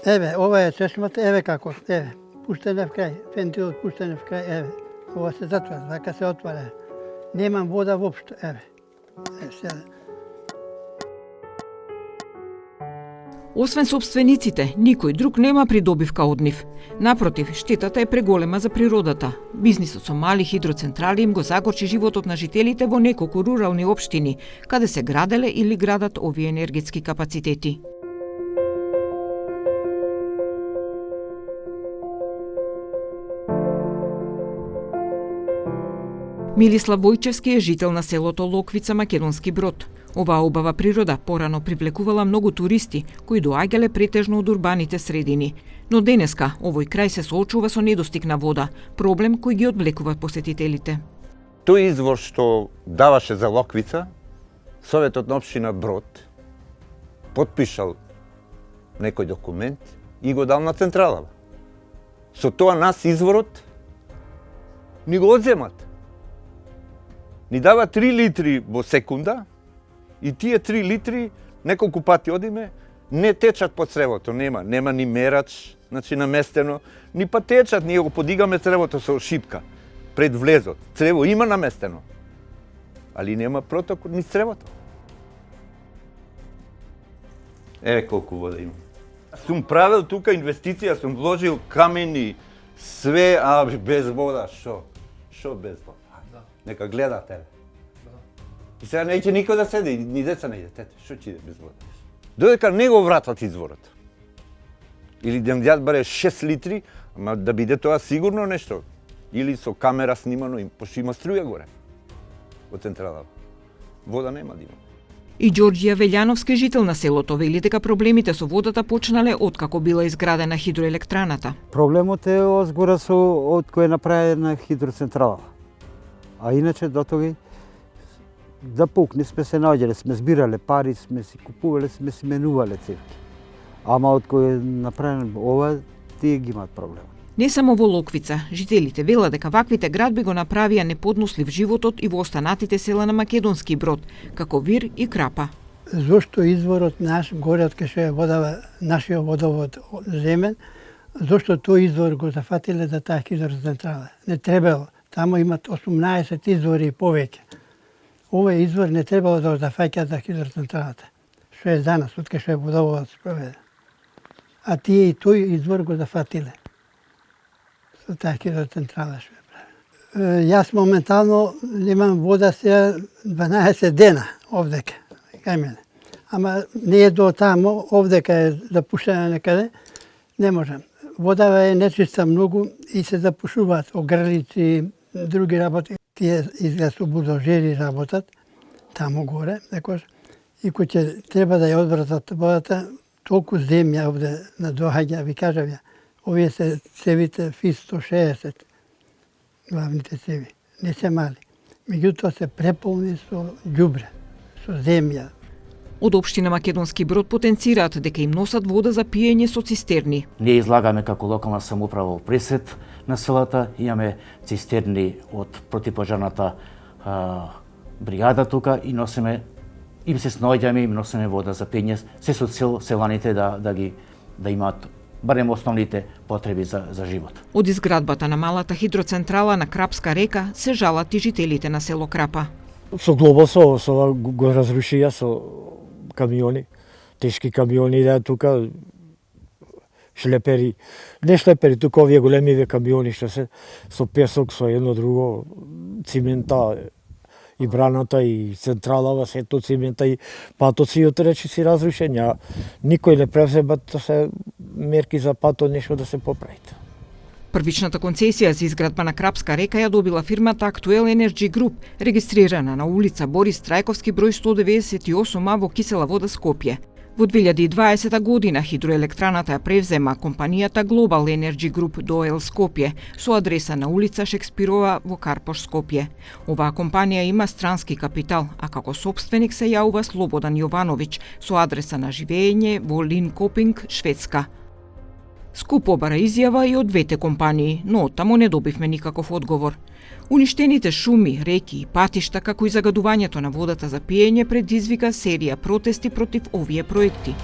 Еве, ова е чешмата, еве како, еве. Пуштена в крај, вентилот пуштен в крај, еве. Ова се затвара, вака се отвара. Немам вода воопшто, еве. Сега. Освен собствениците, никој друг нема придобивка од нив. Напротив, штетата е преголема за природата. Бизнисот со мали хидроцентрали им го загорчи животот на жителите во неколку рурални општини, каде се граделе или градат овие енергетски капацитети. Милислав Војчевски е жител на селото Локвица, Македонски Брод. Оваа убава природа порано привлекувала многу туристи, кои доаѓале претежно од урбаните средини. Но денеска овој крај се соочува со недостиг на вода, проблем кој ги одвлекува посетителите. Тој извор што даваше за Локвица, Советот на општина Брод потпишал некој документ и го дал на централава. Со тоа нас изворот ни го одземат. Ни дава 3 литри во секунда и тие 3 литри неколку пати одиме, не течат по цревото, нема ни мерач, значи наместено, ни па течат, ние го подигаме цревото со шипка пред влезот. Црево има наместено, али нема проток ни цревото. Еве колку вода има. Сум правил тука инвестиција, сум вложил камени, све, а без вода, шо без вода? Нека гледате. И сега неќе никој да седи, ни деца не идете, шо ќе иде без вода? Додека не го вратат изворот. Или да дадат баре 6 литри, ама да биде тоа сигурно нешто. Или со камера снимано, пошто има струја горе. Од централата. Вода нема да има. И Ѓорѓија Велјановска, жител на селото, вели дека проблемите со водата почнале откако била изградена хидроелектраната. Проблемот е озгора со од кој е направена хидроцентрала. А иначе до тога да пукне сме се наоѓале, сме збирале пари, сме си купувале, сме си менувале цевки. Ама од кој е направен ова, тие ги имаат проблем. Не само во Локвица, жителите велат дека ваквите градби го направија неподнослив животот и во останатите села на Македонски Брод, како Вир и Крапа. Зошто изворот наш, горе од кај што е водава, нашиот водовод земен, зошто тој извор го зафатиле за таа хидроцентрала? Не требало. Тамо имат 18 извори и повеќе. Овој извор не требало да го зафаќа за хидроцентралата, што е за нас, од кај што е водоводот спроведе. А тие и тој извор го зафатиле со таа хидроцентрала што е прави. Јас моментално немам вода сега 12 дена овдека, кај мене. Ама не е до тамо, овдека е запушена некаде, не можам. Водава е нечиста многу и се запушуваат огрлици, други работи. Тие изгледа со булдозери работат тамо горе, некош. И кој ќе треба да ја одвратат водата, толку земја овде надоаѓа, ви кажав ја. Овие се цевите ФИС 160, главните цеви, не се мали. Меѓутоа се преполни со ѓубре, со земја. Од општина Македонски Брод потенцираат дека им носат вода за пиење со цистерни. Ние излагаме како локална самоуправа во пресет на селата, имаме цистерни од противпожарната бригада тука и носиме, им се снаоѓаме, им носиме вода за пиење, се со цел селаните да имаат барем основните потреби за живот. Од изградбата на малата хидроцентрала на Крапска река се жалат и жителите на село Крапа. Со глобосо, со го разрушија со камиони, тешки камиони да тука, шлепери, не шлепери, тука овие големиве камиони што се со песок, со едно друго, цимента и браната и централава, сето цимента и патоци отречи си разрушени, никој не превзема да се мерки за патот нешто да се поправи. Првичната концесија за изградба на Крапска река ја добила фирмата Актуел Energy Group, регистрирана на улица Борис Трајковски број 198А во Кисела Вода, Скопје. Во 2020 година хидроелектраната ја превзема компанијата Global Energy Group ДОЕЛ Скопје со адреса на улица Шекспирова во Карпош, Скопје. Оваа компанија има странски капитал, а како сопственик се јавува Слободан Јовановиќ со адреса на живење во Линкопинг, Шведска. Скуп обара изјава и од двете компании, но оттаму не добивме никаков одговор. Уништените шуми, реки и патишта, како и загадувањето на водата за пиење, предизвика серија протести против овие проекти.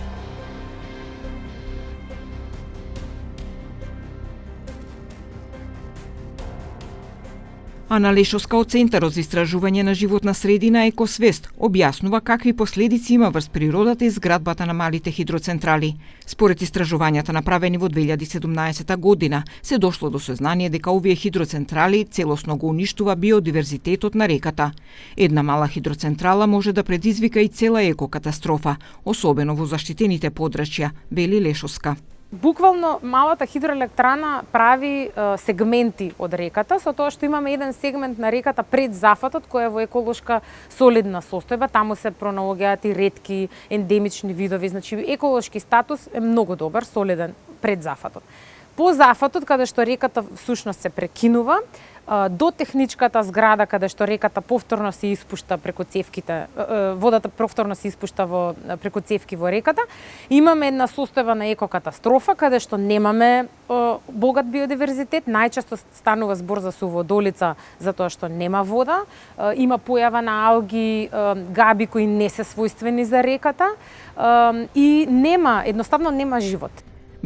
Ана Лешовска од Центарот за истражување на животна средина Екосвест објаснува какви последици има врз природата и изградбата на малите хидроцентрали. Според истражувањата направени во 2017 година, се дошло до сознание дека овие хидроцентрали целосно го уништува биодиверзитетот на реката. Една мала хидроцентрала може да предизвика и цела екокатастрофа, особено во заштитените подрачја, вели Лешовска. Буквално малата хидроелектрана прави сегменти од реката, со тоа што имаме еден сегмент на реката пред зафатот кој е во еколошка солидна состојба, таму се пронаоѓаат и ретки ендемични видови, значи еколошки статус е многу добар, солиден пред зафатот. По зафатот, каде што реката всушност се прекинува, до техничката зграда каде што реката повторно се испушта преку цевките, водата повторно се испушта преку цевки во реката, имаме една состојба на екокатастрофа каде што немаме богат биодиверзитет, најчесто станува збор за суводолица затоа што нема вода, има појава на алги, габи кои не се својствени за реката и едноставно нема живот.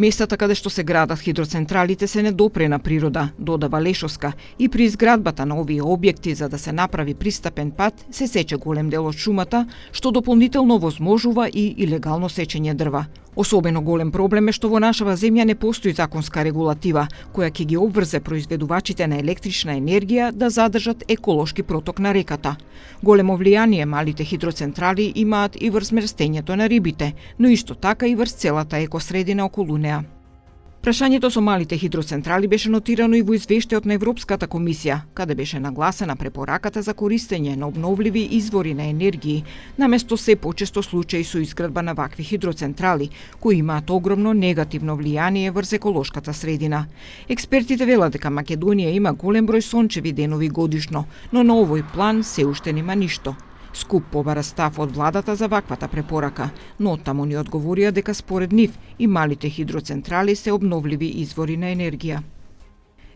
Местата каде што се градат хидроцентралите се недопрена природа, додава Лешовска, и при изградбата на овие објекти за да се направи пристапен пат се сече голем дел од шумата, што дополнително возможува и илегално сечење дрва. Особено голем проблем е што во нашава земја не постои законска регулатива, која ќе ги обврзе произведувачите на електрична енергија да задржат еколошки проток на реката. Големо влијание малите хидроцентрали имаат и врз мерстењето на рибите, но исто така и врз целата екосредина околу неа. Прашањето со малите хидроцентрали беше нотирано и во извештајот на Европската комисија, каде беше нагласена препораката за користење на обновливи извори на енергии, наместо се почесто случаи со изградба на вакви хидроцентрали, кои имаат огромно негативно влијание врз еколошката средина. Експертите велат дека Македонија има голем број сончеви денови годишно, но на овој план се уште нема ништо. Скуп побара став од владата за ваквата препорака, но оттаму ни одговорија дека според нив и малите хидроцентрали се обновливи извори на енергија.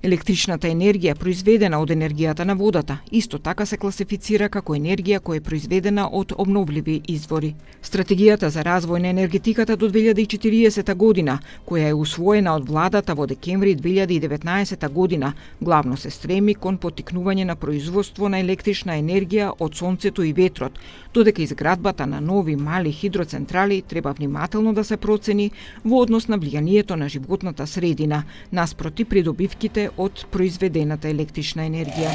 Електричната енергија произведена од енергијата на водата исто така се класифицира како енергија која е произведена од обновливи извори. Стратегијата за развој на енергетиката до 2040 година, која е усвоена од владата во декември 2019 година, главно се стреми кон поттикнување на производство на електрична енергија од сонцето и ветрот, додека изградбата на нови мали хидроцентрали треба внимателно да се процени во однос на влијанието на животната средина, наспроти придобивките од произведената електрична енергија.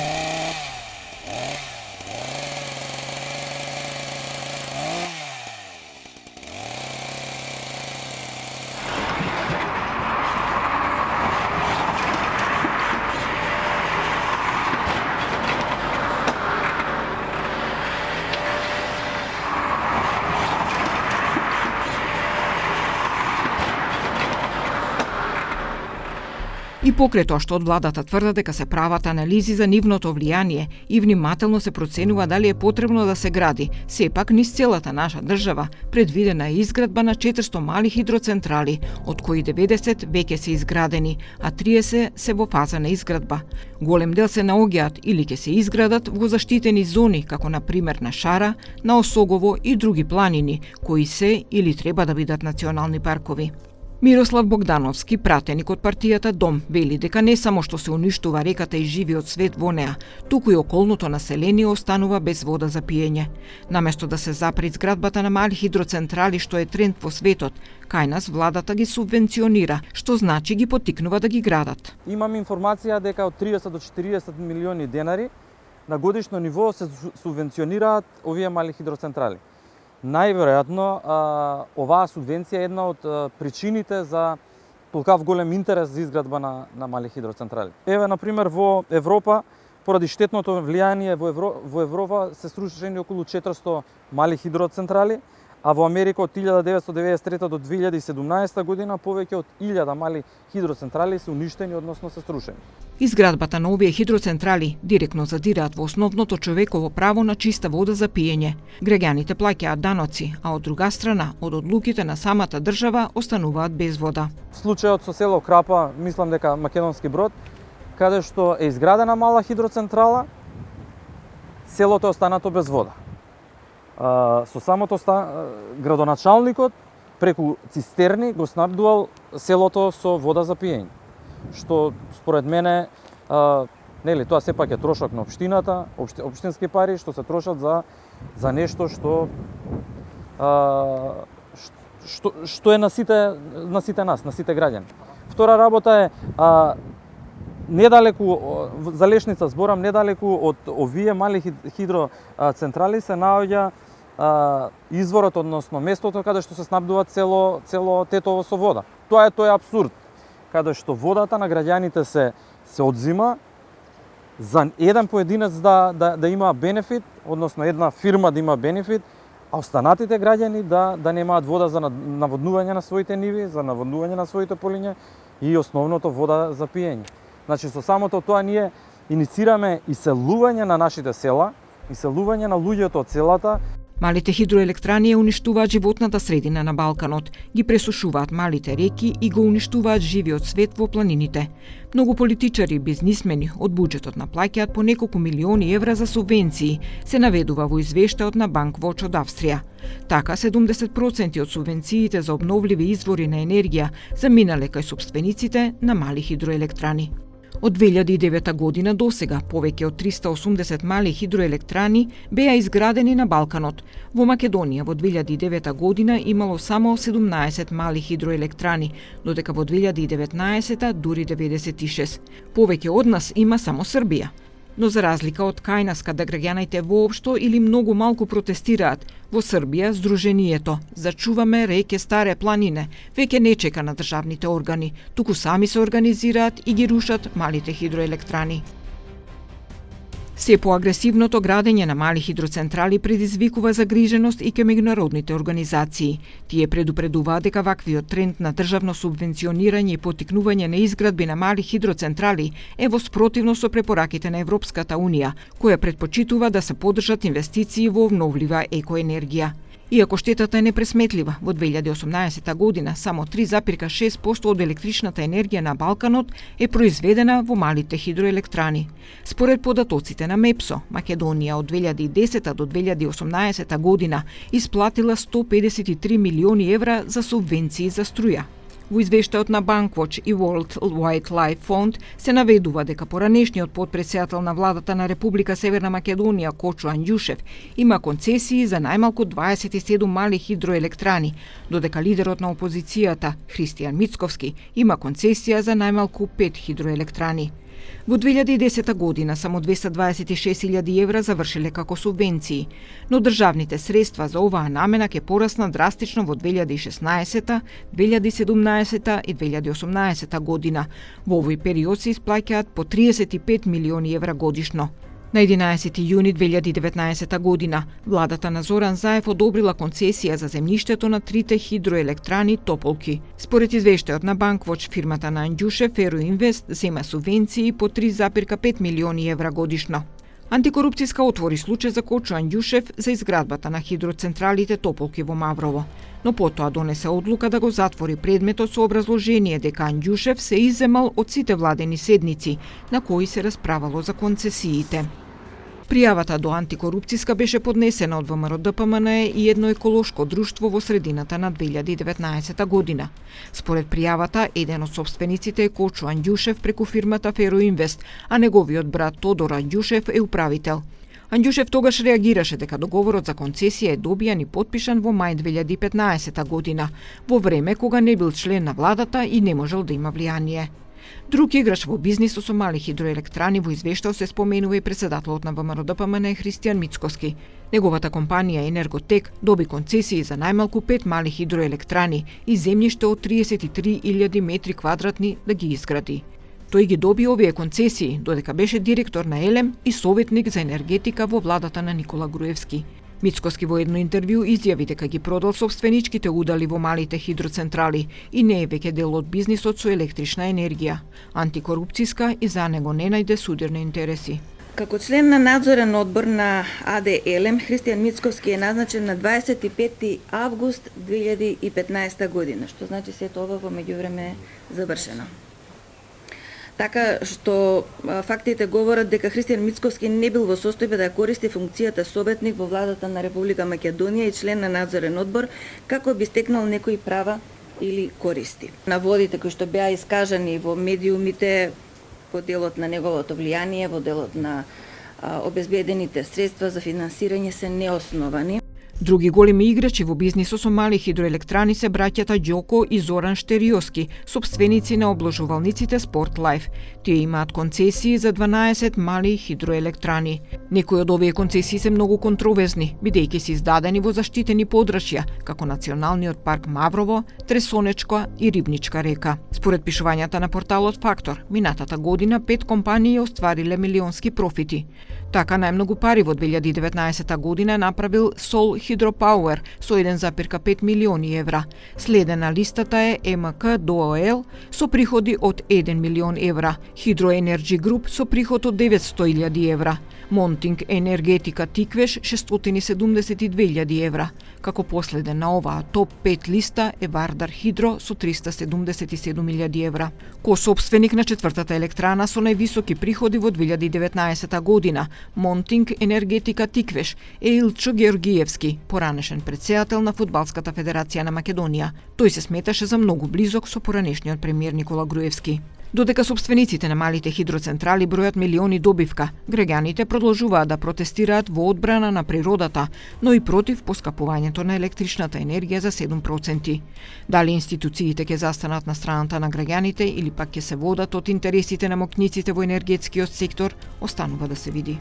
И покрај тоа што од владата тврдат дека се прават анализи за нивното влијание и внимателно се проценува дали е потребно да се гради, сепак низ целата наша држава предвидена е изградба на 400 мали хидроцентрали, од кои 90 веќе се изградени, а 30 се во фаза на изградба. Голем дел се наоѓаат или ќе се изградат во заштитени зони, како на пример на Шара, на Осогово и други планини, кои се или треба да бидат национални паркови. Мирослав Богдановски, пратеник од партијата Дом, вели дека не само што се уништува реката и живиот свет во неа, туку и околното население останува без вода за пиење. Наместо да се запре изградбата на мали хидроцентрали, што е тренд во светот, кај нас владата ги субвенционира, што значи ги поттикнува да ги градат. Имам информација дека од 30 до 40 милиони денари на годишно ниво се субвенционираат овие мали хидроцентрали. Најверојатно, оваа субвенција е една од причините за толкав голем интерес за изградба на мали хидроцентрали. Еве, например, во Европа, поради штетното влијание во Европа се срушени околу 400 мали хидроцентрали, а во Америка од 1993 до 2017 година повеќе од 1000 мали хидроцентрали се уништени, односно се срушени. Изградбата на овие хидроцентрали директно задираат во основното човеково право на чиста вода за пиење. Граѓаните плаќаат даноци, а од друга страна, од одлуките на самата држава остануваат без вода. Случајот со село Крапа, мислам дека Македонски Брод, каде што е изградена мала хидроцентрала, селото е останато без вода. Со самото градоначалникот преку цистерни го снабдувал селото со вода за пиење, што според мене Нели, тоа сепак е трошок на општината, општински пари што се трошат за нешто што што е на сите нас, на сите граѓани. Втора работа е недалеку за Лешница зборам, недалеку од овие мали хидроцентрали се наоѓа изворот, односно местото каде што се снабдува цело Тетово со вода. Тоа е апсурд, каде што водата на граѓаните се одзима за еден поединец да има бенефит, односно една фирма да има бенефит, а останатите граѓани да немаат вода за наводнување на своите ниви, за наводнување на своите полиња и основното вода за пиење. Значи со самото тоа ние иницираме иселување на нашите села, иселување на луѓето од селата. Малите хидроелектрани ја уништуваат животната средина на Балканот, ги пресушуваат малите реки и го уништуваат живиот свет во планините. Многу политичари и бизнисмени од буџетот наплаќаат по неколку милиони евра за субвенции, се наведува во извештајот на Банк Watch од Австрија. Така, 70% од субвенциите за обновливи извори на енергија заминале кај собствениците на мали хидроелектрани. Од 2009 година до сега повеќе од 380 мали хидроелектрани беа изградени на Балканот. Во Македонија во 2009 година имало само 17 мали хидроелектрани, додека во 2019 дури 96. Повеќе од нас има само Србија. Но за разлика од кај нас каде граѓаните воопшто или многу малку протестираат, во Србија Сдруженијето "Зачуваме реке Старе планине" веќе не чека на државните органи, туку сами се организираат и ги рушат малите хидроелектрани. Се поагресивното градење на мали хидроцентрали предизвикува загриженост и кај меѓународните организации. Тие предупредуваат дека ваквиот тренд на државно субвенционирање и поттикнување на изградби на мали хидроцентрали е во спротивност со препораките на Европската Унија, која предпочитува да се поддржат инвестиции во обновлива екоенергија. Иако штетата е непресметлива, во 2018 година само 3,6% од електричната енергија на Балканот е произведена во малите хидроелектрани. Според податоците на МЕПСО, Македонија од 2010 до 2018 година исплатила 153 милиони евра за субвенции за струја. Во извештајот на Bank Watch и World Wildlife Fund се наведува дека поранешниот потпредседател на владата на Република Северна Македонија Кочо Анѓушев има концесии за најмалку 27 мали хидроелектрани, додека лидерот на опозицијата Христијан Мицковски има концесија за најмалку 5 хидроелектрани. Во 2010 година само 226.000 евра завршиле како субвенции, но државните средства за оваа намена ќе порасна драстично во 2016, 2017 и 2018 година. Во овој период се исплаќаат по 35 милиони евра годишно. На 11 јуни 2019 година, владата на Зоран Заев одобрила концесија за земјиштето на трите хидроелектрани Тополки. Според извештајот на Bank Watch, фирмата на Анѓушев Фероинвест зема субвенции по 3,5 милиони евра годишно. Антикорупцијска отвори случај за Кочо Анѓушев за изградбата на хидроцентралите Тополки во Маврово, но потоа донесе одлука да го затвори предметот со образложение дека Анѓушев се изземал од сите владени седници на кои се расправало за концесиите. Пријавата до антикорупцијска беше поднесена од ВМРО-ДПМНЕ и едно еколошко друштво во средината на 2019 година. Според пријавата, еден од собствениците е Кочо Анѓушев преку фирмата Фероинвест, а неговиот брат Тодор Анѓушев е управител. Анѓушев тогаш реагираше дека договорот за концесија е добијан и потпишан во мај 2015 година, во време кога не бил член на владата и не можел да има влијание. Друг играч во бизнисот со мали хидроелектрани во извештајот се споменува и председателот на ВМРО-ДПМНЕ Христијан Мицковски. Неговата компанија Енерготек доби концесии за најмалку 5 мали хидроелектрани и земјиште од 33.000 метри квадратни да ги изгради. Тој ги доби овие концесии додека беше директор на ЕЛЕМ и советник за енергетика во владата на Никола Груевски. Мицковски во едно интервју изјави дека ги продал собственичките удали во малите хидроцентрали и не е веќе дел од бизнисот со електрична енергија. Антикорупцијска и за него не најде судирни интереси. Како член на надзорен одбор на АД ЕЛЕМ, Христијан Мицковски е назначен на 25 август 2015 година, што значи сето ова во меѓувреме завршено. Така што фактите говорат дека Христијан Мицковски не бил во состојба да користи функцијата советник во владата на Република Македонија и член на надзорен одбор како би стекнал некои права или користи. Наводите кои што беа искажани во медиумите во делот на неговото влијание, во делот на обезбедените средства за финансирање се неосновани. Други големи играчи во бизнисот со мали хидроелектрани се браќата Ѓоко и Зоран Штериоски, сопственици на обложувалниците Спорт Лайф. Тие имаат концесии за 12 мали хидроелектрани. Некои од овие концесии се многу контроверзни, бидејќи се издадени во заштитени подрачја, како Националниот парк Маврово, Тресонечка и Рибничка река. Според пишувањата на порталот Фактор, минатата година 5 компании оствариле милионски профити. Така најмногу пари во 2019 година направил Сол Hydropower со 1,5 милиони евра. Следена листата е МК ДООЛ со приходи од 1 милион евра, Hydro Energy Group со приход од 900.000 евра, Монтинг Енергетика Тиквеш 672.000 евра. Како последен на оваа топ 5 листа е Вардар Хидро со 377.000 евра. Ко собственик на четвртата електрана со највисоки приходи во 2019 година, Монтинг Енергетика Тиквеш е Илчо Георгиевски, поранешен претседател на Фудбалската федерација на Македонија. Тој се сметаше за многу близок со поранешниот премиер Никола Груевски. Додека собствениците на малите хидроцентрали бројат милиони добивка, граѓаните продолжуваат да протестираат во одбрана на природата, но и против поскапувањето на електричната енергија за 7%. Дали институциите ќе застанат на страната на граѓаните или пак ќе се водат од интересите на моќниците во енергетскиот сектор, останува да се види.